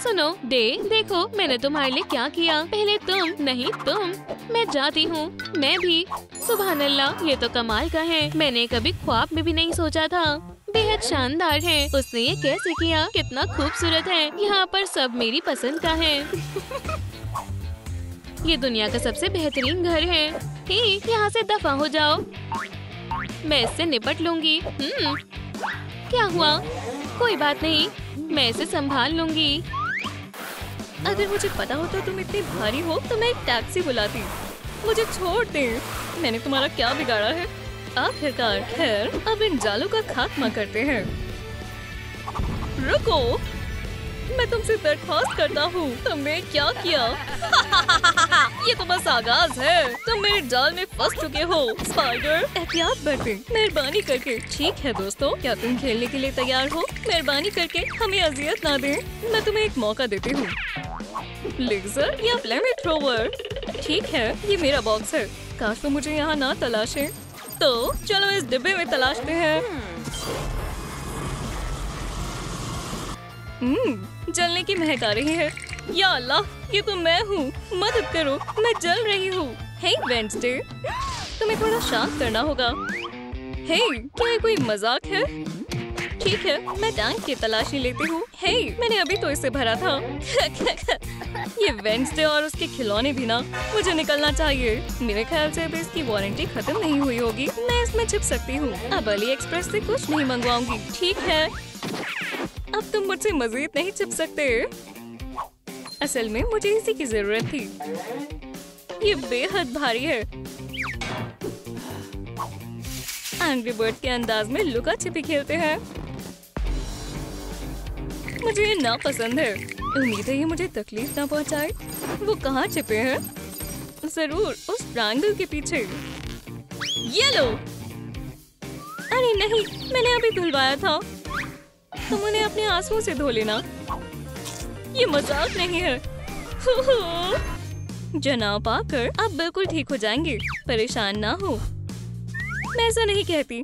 सुनो, देखो मैंने तुम्हारे लिए क्या किया। पहले तुम, नहीं तुम। मैं जाती हूँ। मैं भी। सुभान अल्लाह, ये तो कमाल का है। मैंने कभी ख्वाब में भी नहीं सोचा था। बेहद शानदार है। उसने ये कैसे किया? कितना खूबसूरत है। यहाँ पर सब मेरी पसंद का है। ये दुनिया का सबसे बेहतरीन घर है। यहाँ से दफा हो जाओ। मैं इससे निपट लूंगी। क्या हुआ? कोई बात नहीं, मैं इसे संभाल लूंगी। अगर मुझे पता होता तुम इतनी भारी हो तो मैं एक टैक्सी बुलाती। मुझे छोड़ दे। मैंने तुम्हारा क्या बिगाड़ा है? आखिरकार। खैर, अब इन जालों का खात्मा करते हैं। रुको, मैं तुमसे दरख्वास्त करता हूँ। तुमने क्या किया? ये तो बस आगाज है। तुम मेरे जाल में फंस चुके हो। स्पाइडर, एहतियात बरतें, मेहरबानी करके। ठीक है दोस्तों, क्या तुम खेलने के लिए तैयार हो? मेहरबानी करके हमें अजियत ना दें। मैं तुम्हें एक मौका देती हूँ। लेजर या फ्लेम थ्रोवर? ठीक है, ये मेरा बॉक्स है। काश तो मुझे यहाँ ना तलाशे। तो चलो इस डिब्बे में तलाशते हैं। जलने की महक आ रही है। या अल्लाह, ये तो मैं हूँ। मदद करो, मैं जल रही हूँ। हे वेडनेसडे, तुम्हें थोड़ा शांत करना होगा। हे, क्या ये कोई मजाक है? ठीक है, मैं टैंक की तलाशी लेती हूँ। हे, मैंने अभी तो इसे भरा था। ये वेडनेसडे और उसके खिलौने भी ना। मुझे निकलना चाहिए। मेरे ख्याल से अभी इसकी वारंटी खत्म नहीं हुई होगी। मैं इसमें छिप सकती हूँ। अब अली एक्सप्रेस से कुछ नहीं मंगवाऊंगी। ठीक है, अब तुम मुझसे मजीद नहीं छिप सकते। असल में मुझे इसी की जरूरत थी। ये बेहद भारी है। एंग्री बर्ड के अंदाज में लुका छिपी खेलते हैं। मुझे ये नापसंद है। उम्मीद है ये मुझे तकलीफ ना पहुंचाए। वो कहाँ छिपे हैं? जरूर उस ट्रायंगल के पीछे। ये लो। अरे नहीं, मैंने अभी धुलवाया था। तुम उन्हें अपने आंसुओं से धो लेना। ये मजाक नहीं है। जनाब आकर आप बिल्कुल ठीक हो जाएंगे। परेशान ना हो। मैं ऐसा नहीं कहती।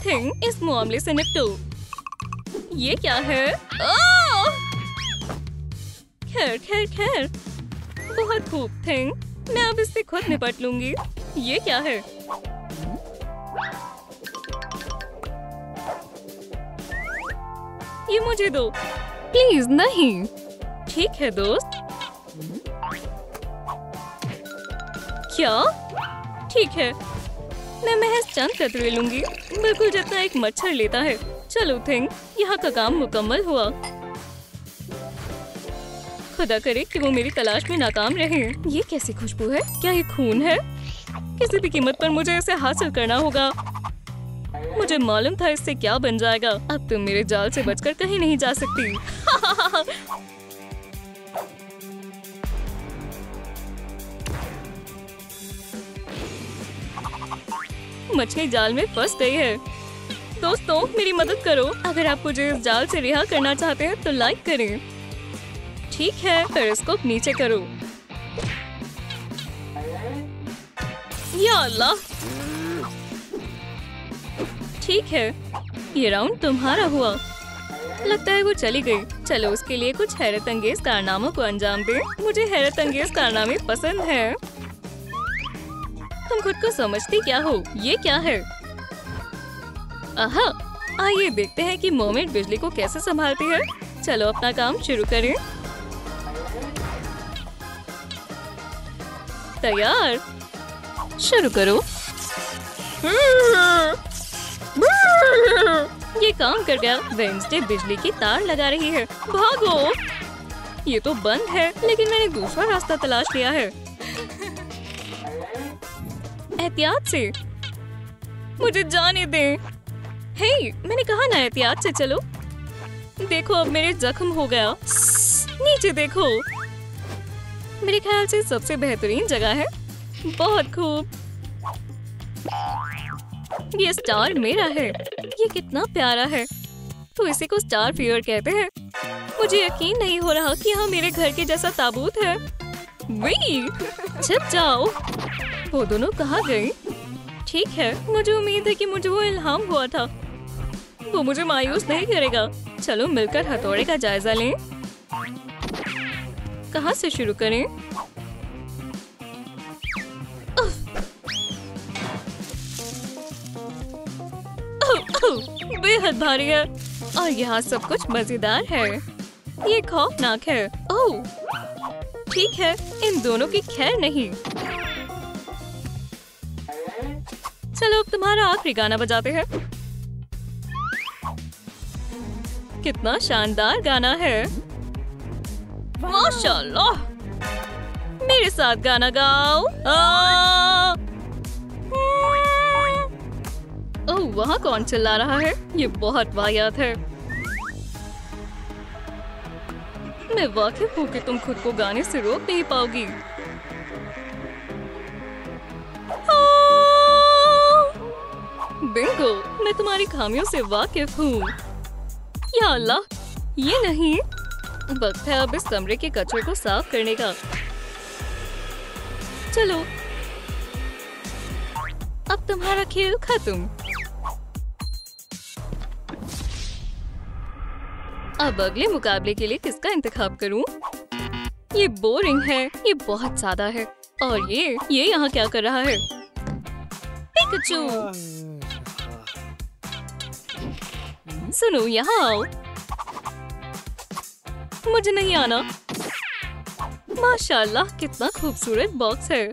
थिंग, इस मामले से निपटो। ये क्या है? ओह! खैर खैर खैर, बहुत खूब थिंग, मैं अब इससे खुद निपट लूंगी। ये क्या है? ये मुझे दो प्लीज। नहीं। ठीक है दोस्त। क्या? ठीक है, मैं महज चंद कतरे लूंगी, बिल्कुल जितना एक मच्छर लेता है। चलो थिंग, यहाँ का काम मुकम्मल हुआ। खुदा करे कि वो मेरी तलाश में नाकाम रहे। ये कैसी खुशबू है? क्या ये खून है? किसी भी कीमत पर मुझे इसे हासिल करना होगा। मुझे मालूम था इससे क्या बन जाएगा। अब तुम मेरे जाल से बचकर कहीं नहीं जा सकती। मछली जाल में फंस गई है। दोस्तों मेरी मदद करो। अगर आप मुझे इस जाल से रिहा करना चाहते हैं तो लाइक करें। ठीक है, पेरिस्कोप नीचे करो। या अल्लाह, ठीक है, ये राउंड तुम्हारा हुआ। लगता है वो चली गई। चलो उसके लिए कुछ हैरत अंगेज कारनामों को अंजाम दे। मुझे हैरत अंगेज कारनामे पसंद है। तुम खुद को समझती क्या हो? ये क्या है? आहा, आइए देखते हैं कि मोमेंट बिजली को कैसे संभालती है। चलो अपना काम शुरू करें। तैयार, शुरू करो। ये काम कर गया। वेडनेसडे बिजली की तार लगा रही है। भागो! ये तो बंद है, लेकिन मैंने दूसरा रास्ता तलाश लिया है। एहतियात से, मुझे जाने दें। हे, मैंने कहा ना एहतियात से चलो। देखो अब मेरे जख्म हो गया। नीचे देखो। मेरे ख्याल से सबसे बेहतरीन जगह है। बहुत खूब। ये स्टार मेरा है। ये कितना प्यारा है। तो इसी को स्टार फीवर कहते हैं। मुझे यकीन नहीं हो रहा कि यहाँ मेरे घर के जैसा ताबूत है। वही, छिप जाओ। वो दोनों कहाँ गए? ठीक है, मुझे उम्मीद है कि मुझे वो इल्हाम हुआ था। वो मुझे मायूस नहीं करेगा। चलो मिलकर हथौड़े का जायजा लें। कहाँ से शुरू करें? बेहद भारी है और यहाँ सब कुछ मजेदार है। ये खौफनाक है। ओह, ठीक है, इन दोनों की खैर नहीं। चलो अब तुम्हारा आखिरी गाना बजाते हैं। कितना शानदार गाना है। माशाल्लाह। मेरे साथ गाना गाओ। ओह, वहाँ कौन चिल्ला रहा है? ये बहुत वाहियात है। मैं वाकिफ हूँ कि तुम खुद को गाने से रोक नहीं पाओगी। बिंगो, मैं तुम्हारी खामियों से वाकिफ हूँ। या अल्लाह, ये नहीं। वक्त है अब इस कमरे के कचरे को साफ करने का। चलो, अब तुम्हारा खेल खत्म। अब अगले मुकाबले के लिए किसका इंतखाब करूं? ये बोरिंग है। ये बहुत सादा है। और ये यहाँ क्या कर रहा है? पिकाचू, सुनो, यहाँ आओ। मुझे नहीं आना। माशाल्लाह, कितना खूबसूरत बॉक्स है।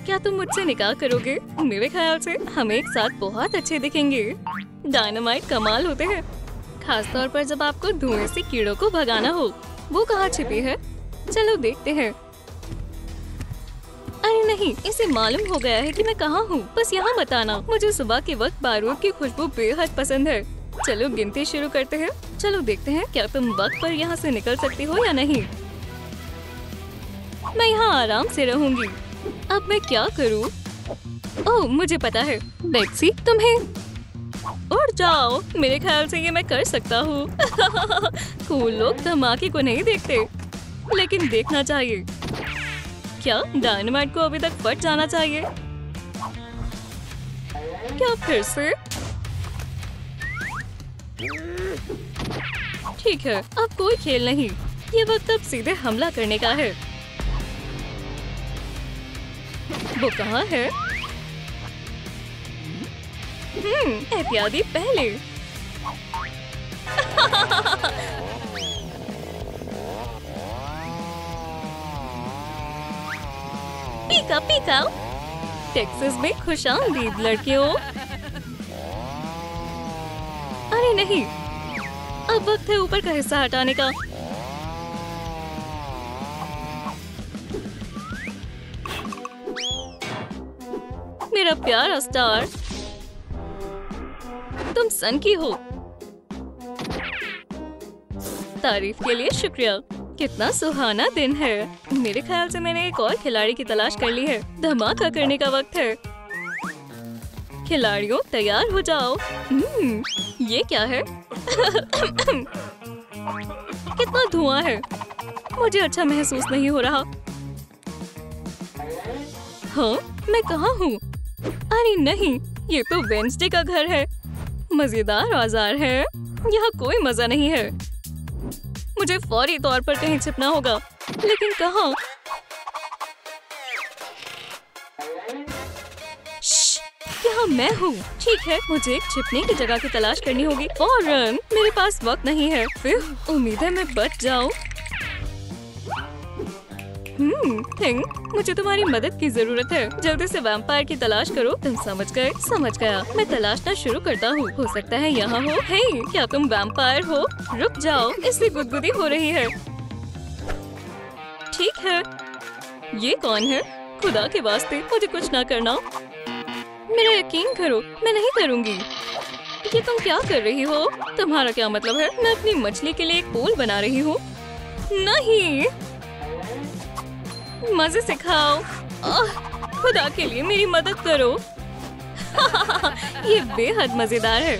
क्या तुम मुझसे निकाह करोगे? मेरे ख्याल से हम एक साथ बहुत अच्छे दिखेंगे। डायनामाइट कमाल होते हैं, खास तौर पर जब आपको धुएं से कीड़ों को भगाना हो। वो कहाँ छिपी है? चलो देखते हैं। अरे नहीं, इसे मालूम हो गया है कि मैं कहाँ हूँ। बस यहाँ बताना। मुझे सुबह के वक्त बारूद की खुशबू बेहद पसंद है। चलो गिनती शुरू करते हैं। चलो देखते हैं क्या तुम वक्त पर यहाँ से निकल सकती हो या नहीं। मैं यहाँ आराम से रहूंगी। अब मैं क्या करूँ? ओह, मुझे पता है। बेक्सी, तुम्हें उड़ जाओ। मेरे ख्याल से ये मैं कर सकता हूँ। कूल लोग धमाके को नहीं देखते, लेकिन देखना चाहिए। क्या डायनामाइट को अभी तक फट जाना चाहिए? क्या फिर से? ठीक है, अब कोई खेल नहीं। ये वक्त अब सीधे हमला करने का है। वो कहाँ है? एहतियाती पहले। पीका पीका। टेक्सास में खुशामदीद लड़कियों। अरे नहीं, अब वक्त है ऊपर का हिस्सा हटाने का। मेरा प्यारा स्टार, तुम सन की हो। तारीफ के लिए शुक्रिया। कितना सुहाना दिन है। मेरे ख्याल से मैंने एक और खिलाड़ी की तलाश कर ली है। धमाका करने का वक्त है। खिलाड़ियों तैयार हो जाओ। ये क्या है? कितना धुआं है। मुझे अच्छा महसूस नहीं हो रहा। हाँ, मैं कहाँ हूँ? अरे नहीं, ये तो वेडनेसडे का घर है। मजेदार औजार है। यहाँ कोई मजा नहीं है। मुझे फौरी तौर पर कहीं छिपना होगा, लेकिन कहाँ? यहाँ मैं हूँ। ठीक है, मुझे एक छिपने की जगह की तलाश करनी होगी फौरन। मेरे पास वक्त नहीं है। फिर उम्मीद है मैं बच जाऊँ। थिंग, मुझे तुम्हारी मदद की जरूरत है। जल्दी से वैम्पायर की तलाश करो। तुम समझ गए? समझ गया। मैं तलाशना शुरू करता हूँ। हो सकता है यहाँ हो। हे, क्या तुम वैम्पायर हो? रुक जाओ, इससे गुदगुदी हो रही है। ठीक है। ये कौन है? खुदा के वास्ते मुझे कुछ ना करना। मेरा यकीन करो, मैं नहीं करूँगी। ये तुम क्या कर रही हो? तुम्हारा क्या मतलब है? मैं अपनी मछली के लिए एक पोल बना रही हूँ। नहीं, मजे से खाओ। खुदा के लिए मेरी मदद करो। ये बेहद मजेदार है।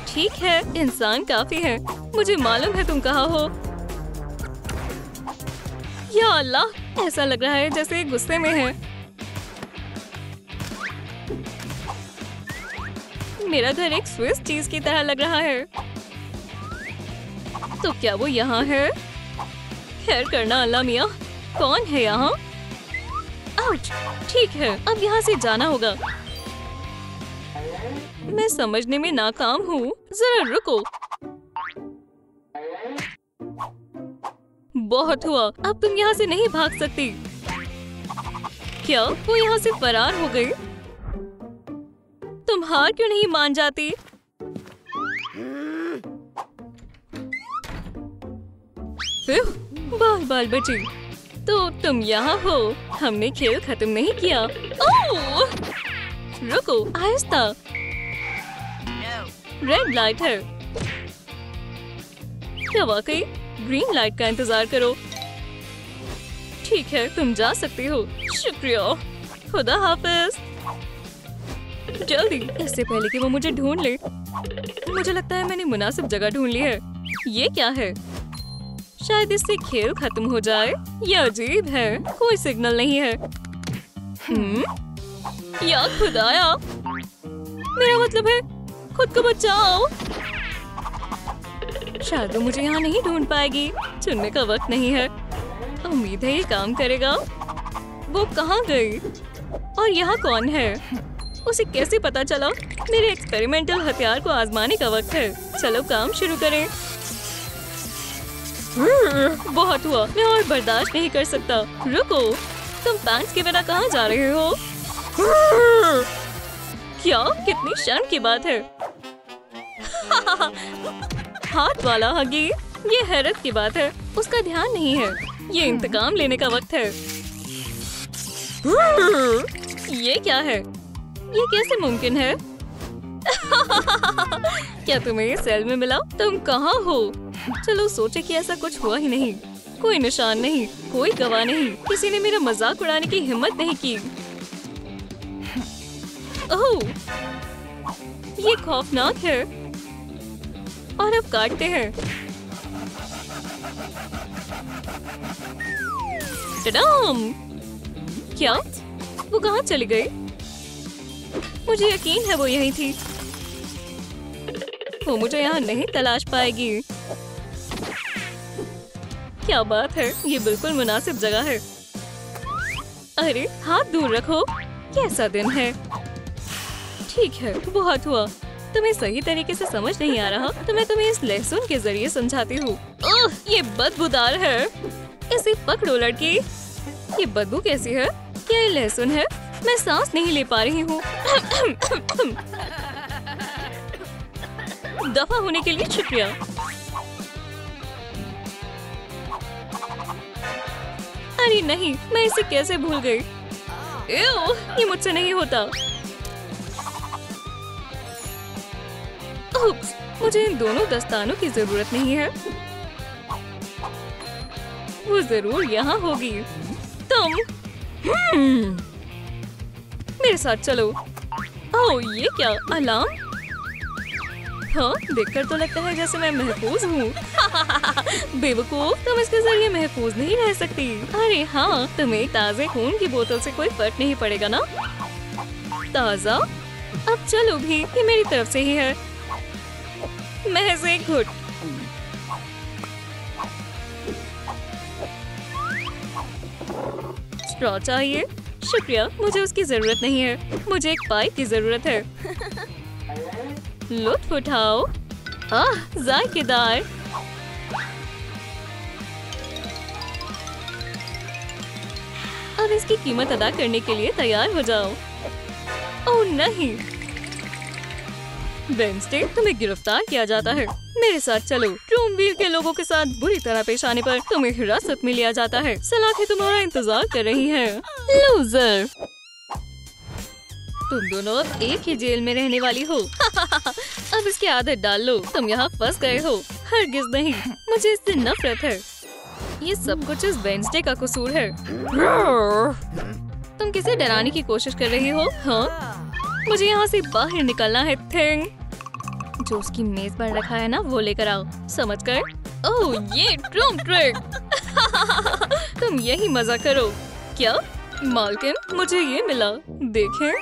ठीक है, इंसान काफी है। मुझे मालूम है तुम कहाँ हो। या अल्लाह, ऐसा लग रहा है जैसे गुस्से में है। मेरा घर एक स्विस चीज की तरह लग रहा है। तो क्या वो यहाँ है? खैर करना अल्लाह मियाँ, कौन है यहाँ? आउच! ठीक है, अब यहाँ से जाना होगा। मैं समझने में नाकाम हूँ। जरा रुको। बहुत हुआ, अब तुम यहाँ से नहीं भाग सकती। क्या वो यहाँ से फरार हो गई? तुम हार क्यों नहीं मान जाती? बाल बाल बची। तो तुम यहाँ हो। हमने खेल खत्म नहीं किया। ओह! रुको, आहिस्ता। रेड लाइट है। क्या वाकई? ग्रीन लाइट का इंतजार करो। ठीक है, तुम जा सकती हो। शुक्रिया। खुदा हाफिज। जल्दी, इससे पहले कि वो मुझे ढूंढ ले। मुझे लगता है मैंने मुनासिब जगह ढूंढ ली है। ये क्या है? शायद इससे खेल खत्म हो जाए। यह अजीब है, कोई सिग्नल नहीं है। या खुदाया, मेरा मतलब है खुद को बचाओ। शायद वो मुझे यहाँ नहीं ढूंढ पाएगी। चुनने का वक्त नहीं है। उम्मीद है ये काम करेगा। वो कहाँ गई? और यहाँ कौन है? उसे कैसे पता चला? मेरे एक्सपेरिमेंटल हथियार को आजमाने का वक्त है। चलो काम शुरू करें। बहुत हुआ, मैं और बर्दाश्त नहीं कर सकता। रुको, तुम पैंट्स के बिना कहाँ जा रहे हो? क्या? कितनी शर्म की बात है। हाथ वाला हगी, ये हैरत की बात है। उसका ध्यान नहीं है। ये इंतकाम लेने का वक्त है। ये क्या है? ये कैसे मुमकिन है? क्या तुम्हें ये सेल में मिला? तुम कहाँ हो? चलो सोचे कि ऐसा कुछ हुआ ही नहीं। कोई निशान नहीं, कोई गवाह नहीं। किसी ने मेरा मजाक उड़ाने की हिम्मत नहीं की। ओह, ये खौफनाक है। और अब काटते हैं। टडाम! क्या? वो कहाँ चली गई? मुझे यकीन है वो यहीं थी। वो मुझे यहाँ नहीं तलाश पाएगी। क्या बात है, ये बिल्कुल मुनासिब जगह है। अरे हाथ दूर रखो, कैसा दिन है। ठीक है, बहुत हुआ। तुम्हें सही तरीके से समझ नहीं आ रहा तो मैं तुम्हें इस लहसुन के जरिए समझाती हूँ। ओह, ये बदबूदार है। इसे पकड़ो लड़की। ये बदबू कैसी है? क्या ये लहसुन है? मैं सांस नहीं ले पा रही हूँ। दफा होने के लिए शुक्रिया। अरे नहीं, मैं इसे कैसे भूल गई। एव, ये मुझसे नहीं होता। उप्स, मुझे इन दोनों दस्तानों की जरूरत नहीं है। वो जरूर यहाँ होगी। तुम मेरे साथ चलो। ओह, ये क्या अलार्म? हाँ, देखकर तो लगता है जैसे मैं महफूज हूँ। बेवकूफ, तुम इसके जरिए महफूज नहीं रह सकती। अरे हाँ, तुम्हें ताजे खून की बोतल से कोई फर्क नहीं पड़ेगा ना। ताजा? अब चलो भी, ये मेरी तरफ से ही है। महज एक घुट। स्ट्रॉ चाहिए? शुक्रिया, मुझे उसकी जरूरत नहीं है। मुझे एक पाइप की जरूरत है। लुत्फ उठाओ। आह, जायकेदार। अब इसकी कीमत अदा करने के लिए तैयार हो जाओ। ओह नहीं, वेडनेसडे, तुम्हें गिरफ्तार किया जाता है। मेरे साथ चलो। ट्रूमवील के लोगों के साथ बुरी तरह पेश आने पर तुम्हें हिरासत में लिया जाता है। सलाखें तुम्हारा इंतजार कर रही हैं। लूजर, तुम दोनों अब एक ही जेल में रहने वाली हो। अब इसकी आदत डाल लो। तुम यहाँ फंस गए हो। हरगिज नहीं, मुझे इससे नफरत है। ये सब कुछ इस वेडनेसडे का कसूर है। तुम किसे डराने की कोशिश कर रही हो? हाँ, मुझे यहाँ से बाहर निकलना है। थिंग जो उसकी मेज पर रखा है ना, वो लेकर आओ। समझ कर? ओह, ये ट्रूम ट्रिक। तुम यही मजा करो। क्या मालकिन, मुझे ये मिला। देखें।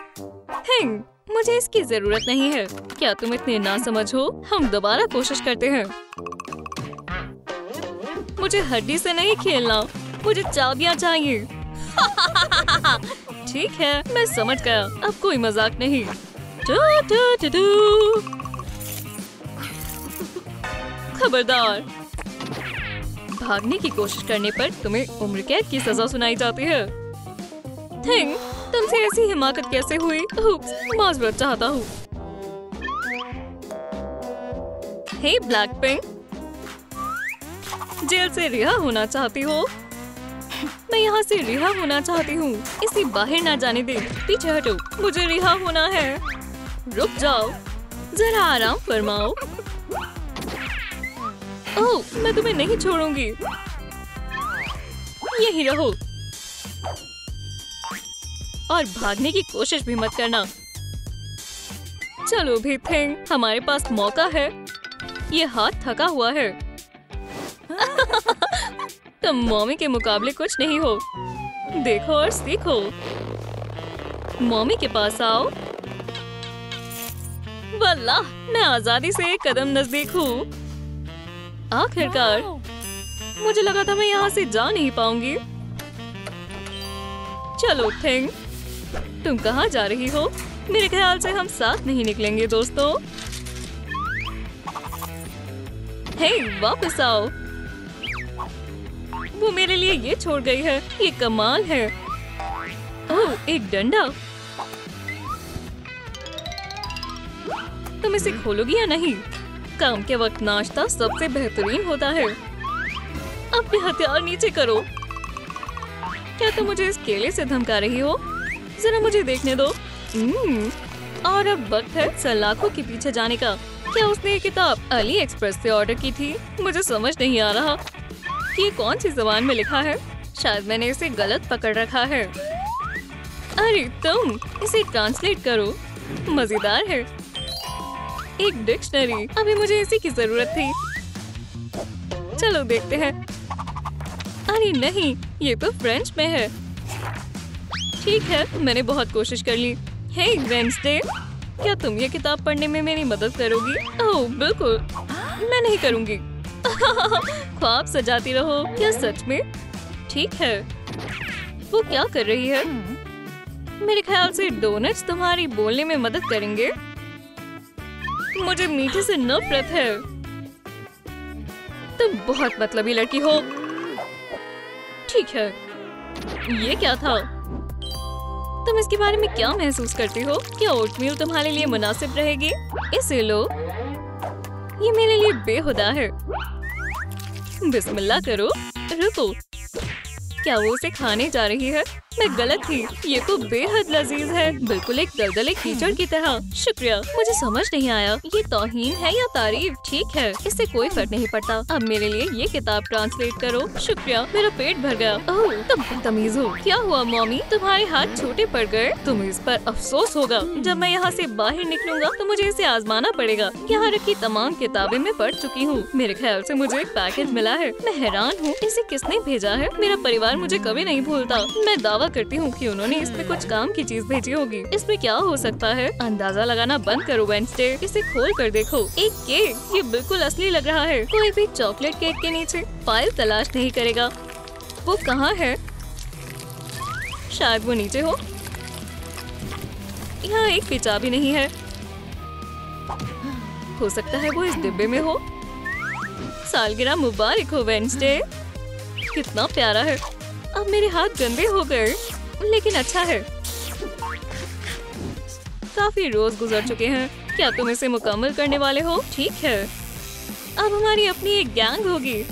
हिंग, मुझे इसकी जरूरत नहीं है। क्या तुम इतने ना समझ हो? हम दोबारा कोशिश करते हैं। मुझे हड्डी से नहीं खेलना, मुझे चाबियां चाहिए। ठीक है, मैं समझ गया। अब कोई मजाक नहीं। खबरदार, भागने की कोशिश करने पर तुम्हें उम्र कैद की सजा सुनाई जाती है। थिंग, तुमसे ऐसी हिमाकत कैसे हुई? माजरत चाहता हूँ। हे ब्लैकपिंक, जेल से रिहा होना चाहती हो? मैं यहाँ से रिहा होना चाहती हूँ। इसे बाहर ना जाने दे। पीछे हटो, मुझे रिहा होना है। रुक जाओ, जरा आराम फरमाओ। ओह, मैं तुम्हें नहीं छोड़ूंगी। यहीं रहो और भागने की कोशिश भी मत करना। चलो भी थिंग, हमारे पास मौका है। ये हाथ थका हुआ है। तुम मॉमी के मुकाबले कुछ नहीं हो। देखो और सीखो। मॉमी के पास आओ। वल्लाह, मैं आजादी से एक कदम नजदीक हूँ। आखिरकार, मुझे लगा था मैं यहाँ से जा नहीं पाऊंगी। चलो थिंग, तुम कहाँ जा रही हो? मेरे ख्याल से हम साथ नहीं निकलेंगे दोस्तों। हे, वापस आओ। वो मेरे लिए ये छोड़ गई है। ये कमाल है। ओह, एक डंडा। तुम इसे खोलोगी या नहीं? काम के वक्त नाश्ता सबसे बेहतरीन होता है। अपने हथियार नीचे करो। क्या तुम मुझे इस केले से धमका रही हो? जरा मुझे देखने दो। और अब वक्त है सलाखों के पीछे जाने का। क्या उसने ये किताब अली एक्सप्रेस से ऑर्डर की थी? मुझे समझ नहीं आ रहा कि ये कौन सी जबान में लिखा है। शायद मैंने इसे गलत पकड़ रखा है। अरे तुम इसे ट्रांसलेट करो। मजेदार है। एक डिक्शनरी। अभी मुझे इसी की जरूरत थी। चलो देखते हैं। अरे नहीं, ये तो फ्रेंच में है। ठीक है, मैंने बहुत कोशिश कर ली। हे वेडनेसडे, क्या तुम ये किताब पढ़ने में मेरी मदद करोगी? ओह बिल्कुल, मैं नहीं करूँगी। ख्वाब सजाती रहो। क्या सच में? ठीक है। वो क्या कर रही है? मेरे ख्याल से डोनट्स तुम्हारी बोलने में मदद करेंगे। मुझे मीठे से नफरत है। तुम बहुत मतलबी लड़की हो। ठीक है, ये क्या था? तुम इसके बारे में क्या महसूस करती हो? क्या ओटमील तुम्हारे लिए मुनासिब रहेगी? इसे लो, ये मेरे लिए बेहुदा है। बिस्मिल्लाह करो। रुको, क्या वो उसे खाने जा रही है? मैं गलत थी। ये तो बेहद लजीज है, बिल्कुल एक दलदले कीचड़ की तरह। शुक्रिया। मुझे समझ नहीं आया, ये तौहीन है या तारीफ? ठीक है, इससे कोई फर्क नहीं पड़ता। अब मेरे लिए ये किताब ट्रांसलेट करो। शुक्रिया, मेरा पेट भर गया। ओह, तुम बदतमीज हो। क्या हुआ मॉमी? तुम्हारे हाथ छोटे पड़ गए? तुम्हें इस पर अफसोस होगा। जब मैं यहाँ से बाहर निकलूंगा तो मुझे इसे आजमाना पड़ेगा। यहाँ रखी तमाम किताबें मैं पढ़ चुकी हूँ। मेरे ख्याल से मुझे एक पैकेज मिला है। मैं हैरान हूँ, इसे किसने भेजा है? मेरा परिवार मुझे कभी नहीं भूलता। मैं दावा करती हूँ कि उन्होंने इसमें कुछ काम की चीज भेजी होगी। इसमें क्या हो सकता है? अंदाजा लगाना बंद करो वेडनेसडे। इसे खोल कर देखो। एक केक, ये बिल्कुल असली लग रहा है। कोई भी चॉकलेट केक के नीचे फाइल तलाश नहीं करेगा। वो कहाँ है? शायद वो नीचे हो। यहाँ एक पिचा भी नहीं है। हो सकता है वो इस डिब्बे में हो। सालगिरह मुबारक हो वेडनेसडे। कितना प्यारा है। अब मेरे हाथ गंदे हो गए, लेकिन अच्छा है। काफी रोज गुजर चुके हैं। क्या तुम इसे मुकम्मल करने वाले हो? ठीक है, अब हमारी अपनी एक गैंग होगी।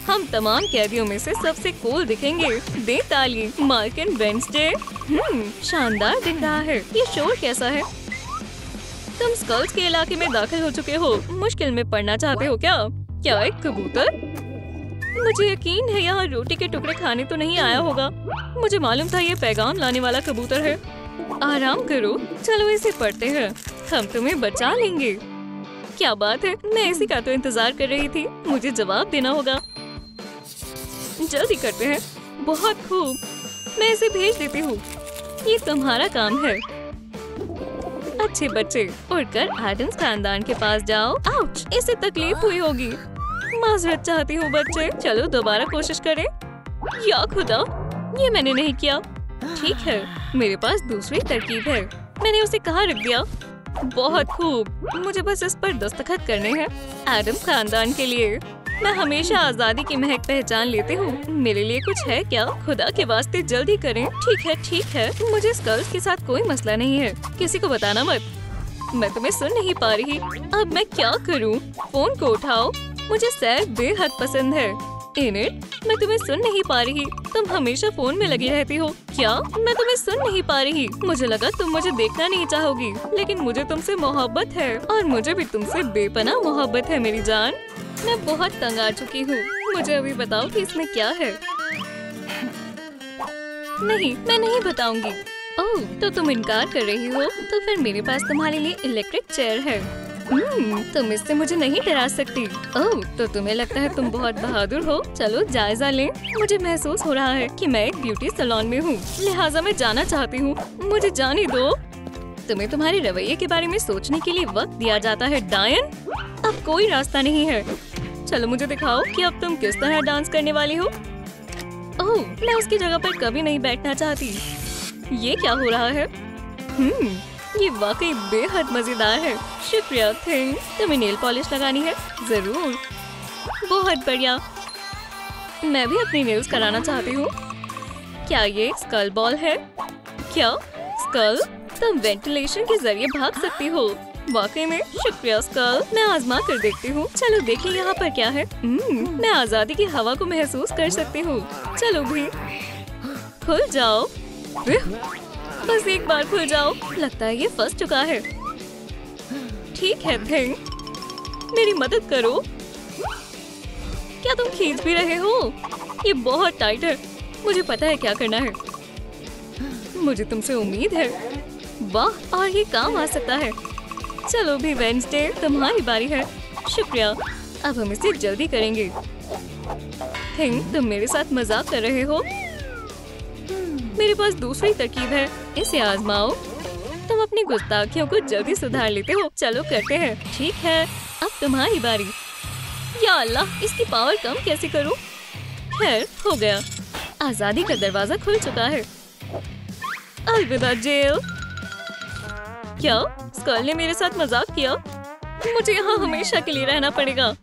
हम तमाम कैदियों में से सबसे कूल दिखेंगे। दे ताली। मार्किन वेडनेसडे। शानदार दिख रहा है। ये शोर कैसा है? तुम स्कल्स के इलाके में दाखिल हो चुके हो। मुश्किल में पड़ना चाहते हो क्या? क्या एक कबूतर? मुझे यकीन है यहाँ रोटी के टुकड़े खाने तो नहीं आया होगा। मुझे मालूम था ये पैगाम लाने वाला कबूतर है। आराम करो, चलो इसे पढ़ते हैं। हम तुम्हें बचा लेंगे। क्या बात है, मैं इसी का तो इंतजार कर रही थी। मुझे जवाब देना होगा। जल्दी करते हैं। बहुत खूब, मैं इसे भेज देती हूँ। ये तुम्हारा काम है। अच्छे बच्चे, उड़कर एडम्स खानदान के पास जाओ। आउच, इसे तकलीफ हुई होगी। माजरत चाहती हूँ बच्चे। चलो दोबारा कोशिश करें। या खुदा, ये मैंने नहीं किया। ठीक है, मेरे पास दूसरी तरकीब है। मैंने उसे कहाँ रख दिया? बहुत खूब, मुझे बस इस पर दस्तखत करने हैं। एडम्स खानदान के लिए। मैं हमेशा आजादी की महक पहचान लेती हूँ। मेरे लिए कुछ है क्या? खुदा के वास्ते जल्दी करें। ठीक है, मुझे स्कल्स के साथ कोई मसला नहीं है। किसी को बताना मत। मैं तुम्हें सुन नहीं पा रही। अब मैं क्या करूँ? फोन को उठाओ। मुझे सैर बेहद पसंद है। इनेट, मैं तुम्हें सुन नहीं पा रही। तुम हमेशा फोन में लगी रहती हो। क्या? मैं तुम्हें सुन नहीं पा रही। मुझे लगा तुम मुझे देखना नहीं चाहोगी, लेकिन मुझे तुमसे मोहब्बत है और मुझे भी तुमसे बेपनाह मोहब्बत है मेरी जान। मैं बहुत तंग आ चुकी हूँ। मुझे अभी बताओ कि इसमें क्या है। नहीं, मैं नहीं बताऊंगी। ओह, तो तुम इनकार कर रही हो? तो फिर मेरे पास तुम्हारे लिए इलेक्ट्रिक चेयर है। तुम इससे मुझे नहीं डरा सकती। ओह, तो तुम्हें लगता है तुम बहुत बहादुर हो। चलो जायजा लें। मुझे महसूस हो रहा है कि मैं एक ब्यूटी सैलून में हूँ, लिहाजा मैं जाना चाहती हूँ। मुझे जाने दो। तुम्हें तुम्हारे रवैये के बारे में सोचने के लिए वक्त दिया जाता है डायन। अब कोई रास्ता नहीं है। चलो मुझे दिखाओ कि अब तुम किस तरह डांस करने वाली हो। ओह, मैं उसकी जगह पर कभी नहीं बैठना चाहती। ये क्या हो रहा है? ये वाकई बेहद मजेदार है। शुक्रिया थिंग। तुम्हें नेल पॉलिश लगानी है? जरूर। बहुत बढ़िया। मैं भी अपनी नेल्स कराना चाहती हूँ। क्या ये स्कल बॉल है? क्या स्कल? तुम वेंटिलेशन के जरिए भाग सकती हो। वाकई में? शुक्रिया स्कल। मैं आजमा कर देखती हूँ। चलो देखिए यहाँ पर क्या है। मैं आजादी की हवा को महसूस कर सकती हूँ। चलो भी, खुल जाओ। बस एक बार खुल जाओ। लगता है ये फंस चुका है। ठीक है थिंग, मेरी मदद करो। क्या तुम खींच भी रहे हो? ये बहुत टाइट है। मुझे पता है क्या करना है। मुझे तुमसे उम्मीद है। वाह, और ये काम आ सकता है। चलो भी वेडनेसडे, तुम्हारी बारी है। शुक्रिया। अब हम इसे जल्दी करेंगे। थिंग, तुम मेरे साथ मजाक कर रहे हो? मेरे पास दूसरी तरकीब है, इसे आजमाओ। तुम अपनी गुस्ताखियों को जल्दी सुधार लेते हो। चलो करते हैं। ठीक है, अब तुम्हारी बारी। या अल्लाह, इसकी पावर कम कैसे करूं? खैर, हो गया। आजादी का दरवाजा खुल चुका है। अलविदा जेल। क्या स्कल ने मेरे साथ मजाक किया? मुझे यहाँ हमेशा के लिए रहना पड़ेगा।